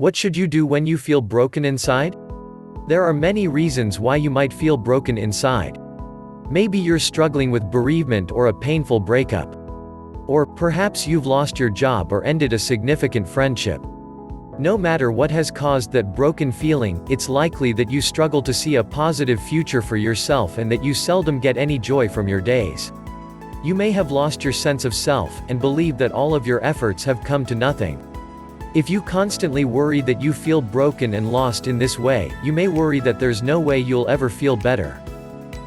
What should you do when you feel broken inside? There are many reasons why you might feel broken inside. Maybe you're struggling with bereavement or a painful breakup. Or perhaps you've lost your job or ended a significant friendship. No matter what has caused that broken feeling, it's likely that you struggle to see a positive future for yourself and that you seldom get any joy from your days. You may have lost your sense of self, and believe that all of your efforts have come to nothing. If you constantly worry that you feel broken and lost in this way, you may worry that there's no way you'll ever feel better.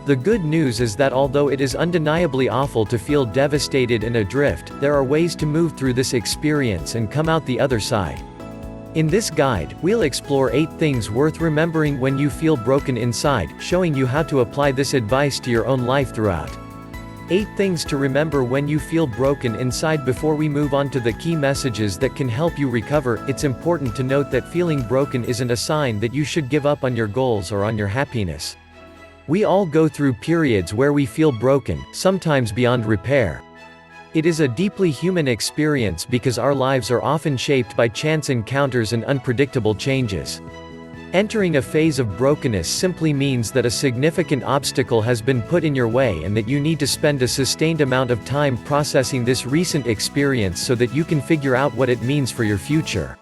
The good news is that although it is undeniably awful to feel devastated and adrift, there are ways to move through this experience and come out the other side. In this guide, we'll explore 8 things worth remembering when you feel broken inside, showing you how to apply this advice to your own life throughout. 8 things to remember when you feel broken inside. Before we move on to the key messages that can help you recover, it's important to note that feeling broken isn't a sign that you should give up on your goals or on your happiness. We all go through periods where we feel broken, sometimes beyond repair. It is a deeply human experience because our lives are often shaped by chance encounters and unpredictable changes. Entering a phase of brokenness simply means that a significant obstacle has been put in your way and that you need to spend a sustained amount of time processing this recent experience so that you can figure out what it means for your future.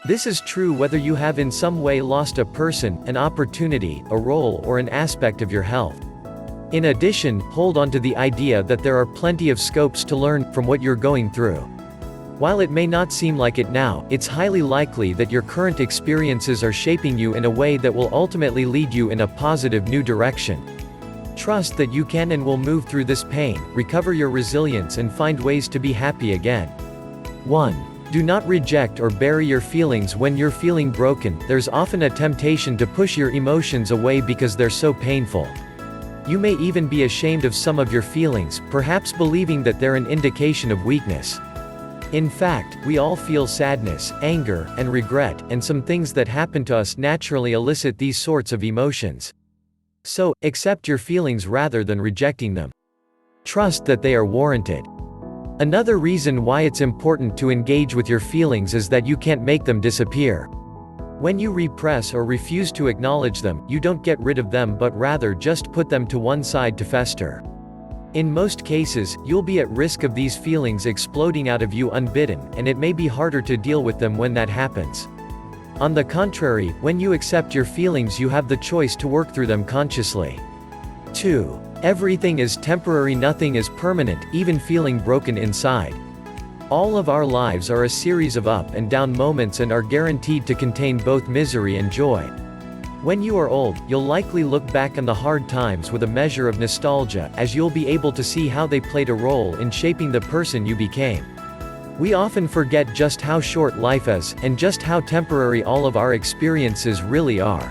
This is true whether you have in some way lost a person, an opportunity, a role, or an aspect of your health. In addition, hold on to the idea that there are plenty of scopes to learn from what you're going through. While it may not seem like it now, it's highly likely that your current experiences are shaping you in a way that will ultimately lead you in a positive new direction. Trust that you can and will move through this pain, recover your resilience, and find ways to be happy again. 1. Do not reject or bury your feelings. When you're feeling broken, there's often a temptation to push your emotions away because they're so painful. You may even be ashamed of some of your feelings, perhaps believing that they're an indication of weakness. In fact, we all feel sadness, anger, and regret, and some things that happen to us naturally elicit these sorts of emotions. So, accept your feelings rather than rejecting them. Trust that they are warranted. Another reason why it's important to engage with your feelings is that you can't make them disappear. When you repress or refuse to acknowledge them, you don't get rid of them but rather just put them to one side to fester. In most cases, you'll be at risk of these feelings exploding out of you unbidden, and it may be harder to deal with them when that happens. On the contrary, when you accept your feelings, you have the choice to work through them consciously. 2. Everything is temporary, nothing is permanent, even feeling broken inside. All of our lives are a series of up and down moments and are guaranteed to contain both misery and joy. When you are old, you'll likely look back on the hard times with a measure of nostalgia, as you'll be able to see how they played a role in shaping the person you became. We often forget just how short life is, and just how temporary all of our experiences really are.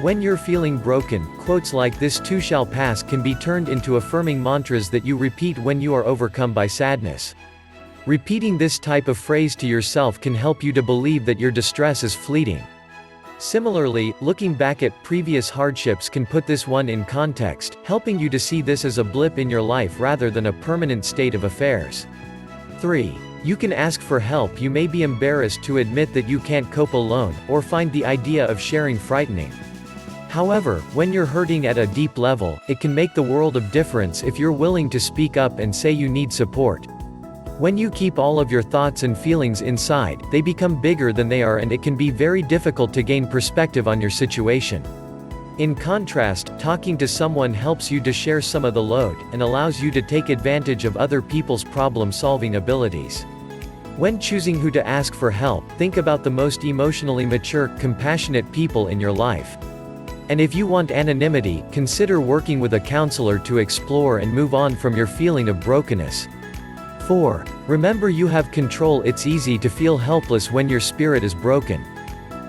When you're feeling broken, quotes like "this too shall pass" can be turned into affirming mantras that you repeat when you are overcome by sadness. Repeating this type of phrase to yourself can help you to believe that your distress is fleeting. Similarly, looking back at previous hardships can put this one in context, helping you to see this as a blip in your life rather than a permanent state of affairs. 3. You can ask for help. You may be embarrassed to admit that you can't cope alone, or find the idea of sharing frightening. However, when you're hurting at a deep level, it can make the world of difference if you're willing to speak up and say you need support. When you keep all of your thoughts and feelings inside, they become bigger than they are, and it can be very difficult to gain perspective on your situation. In contrast, talking to someone helps you to share some of the load, and allows you to take advantage of other people's problem-solving abilities. When choosing who to ask for help, think about the most emotionally mature, compassionate people in your life. And if you want anonymity, consider working with a counselor to explore and move on from your feeling of brokenness. 4. Remember, you have control. It's easy to feel helpless when your spirit is broken.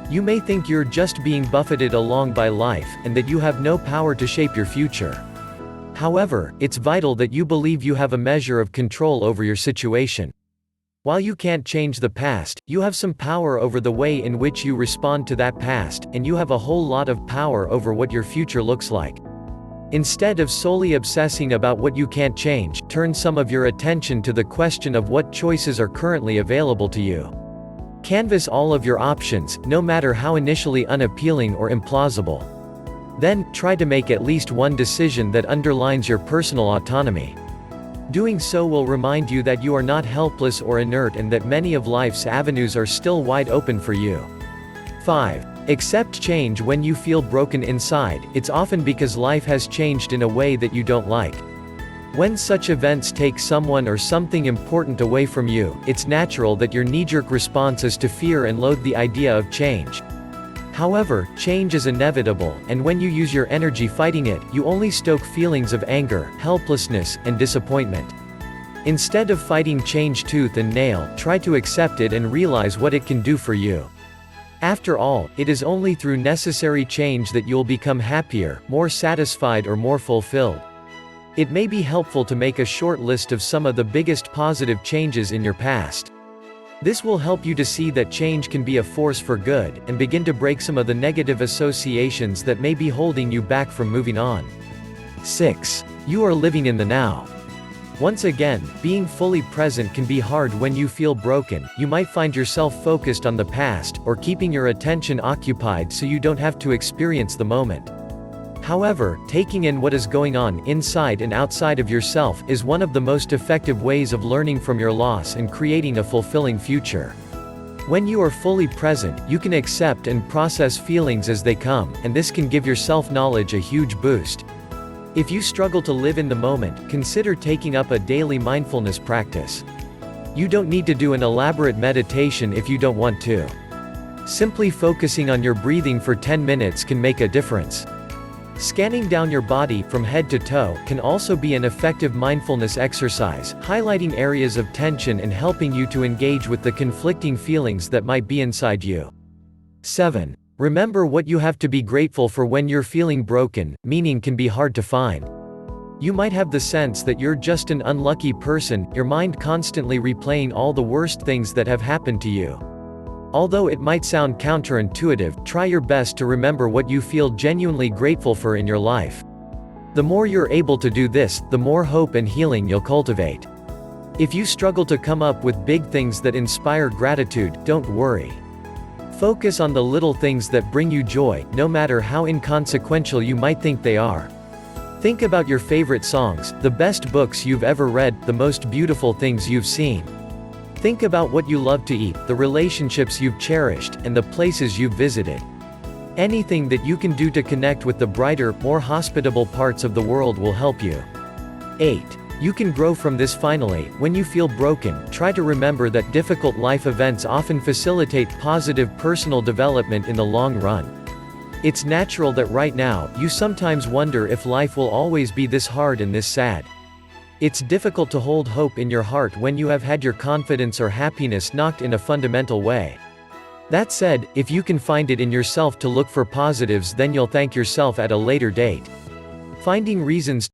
You may think you're just being buffeted along by life, and that you have no power to shape your future. However, it's vital that you believe you have a measure of control over your situation. While you can't change the past, you have some power over the way in which you respond to that past, and you have a whole lot of power over what your future looks like. Instead of solely obsessing about what you can't change, turn some of your attention to the question of what choices are currently available to you. Canvass all of your options, no matter how initially unappealing or implausible. Then, try to make at least one decision that underlines your personal autonomy. Doing so will remind you that you are not helpless or inert and that many of life's avenues are still wide open for you. 5. Accept change. When you feel broken inside, it's often because life has changed in a way that you don't like. When such events take someone or something important away from you, it's natural that your knee-jerk response is to fear and loathe the idea of change. However, change is inevitable, and when you use your energy fighting it, you only stoke feelings of anger, helplessness, and disappointment. Instead of fighting change tooth and nail, try to accept it and realize what it can do for you. After all, it is only through necessary change that you'll become happier, more satisfied or more fulfilled. It may be helpful to make a short list of some of the biggest positive changes in your past. This will help you to see that change can be a force for good, and begin to break some of the negative associations that may be holding you back from moving on. 6. You are living in the now. Once again, being fully present can be hard when you feel broken. You might find yourself focused on the past, or keeping your attention occupied so you don't have to experience the moment. However, taking in what is going on inside and outside of yourself is one of the most effective ways of learning from your loss and creating a fulfilling future. When you are fully present, you can accept and process feelings as they come, and this can give your self-knowledge a huge boost. If you struggle to live in the moment, consider taking up a daily mindfulness practice. You don't need to do an elaborate meditation if you don't want to. Simply focusing on your breathing for 10 minutes can make a difference. Scanning down your body from head to toe can also be an effective mindfulness exercise, highlighting areas of tension and helping you to engage with the conflicting feelings that might be inside you. 7. Remember what you have to be grateful for. When you're feeling broken, meaning can be hard to find. You might have the sense that you're just an unlucky person, your mind constantly replaying all the worst things that have happened to you. Although it might sound counterintuitive, try your best to remember what you feel genuinely grateful for in your life. The more you're able to do this, the more hope and healing you'll cultivate. If you struggle to come up with big things that inspire gratitude, don't worry. Focus on the little things that bring you joy, no matter how inconsequential you might think they are. Think about your favorite songs, the best books you've ever read, the most beautiful things you've seen. Think about what you love to eat, the relationships you've cherished, and the places you've visited. Anything that you can do to connect with the brighter, more hospitable parts of the world will help you. 8. You can grow from this. Finally, when you feel broken, try to remember that difficult life events often facilitate positive personal development in the long run. It's natural that right now, you sometimes wonder if life will always be this hard and this sad. It's difficult to hold hope in your heart when you have had your confidence or happiness knocked in a fundamental way. That said, if you can find it in yourself to look for positives, then you'll thank yourself at a later date. Finding reasons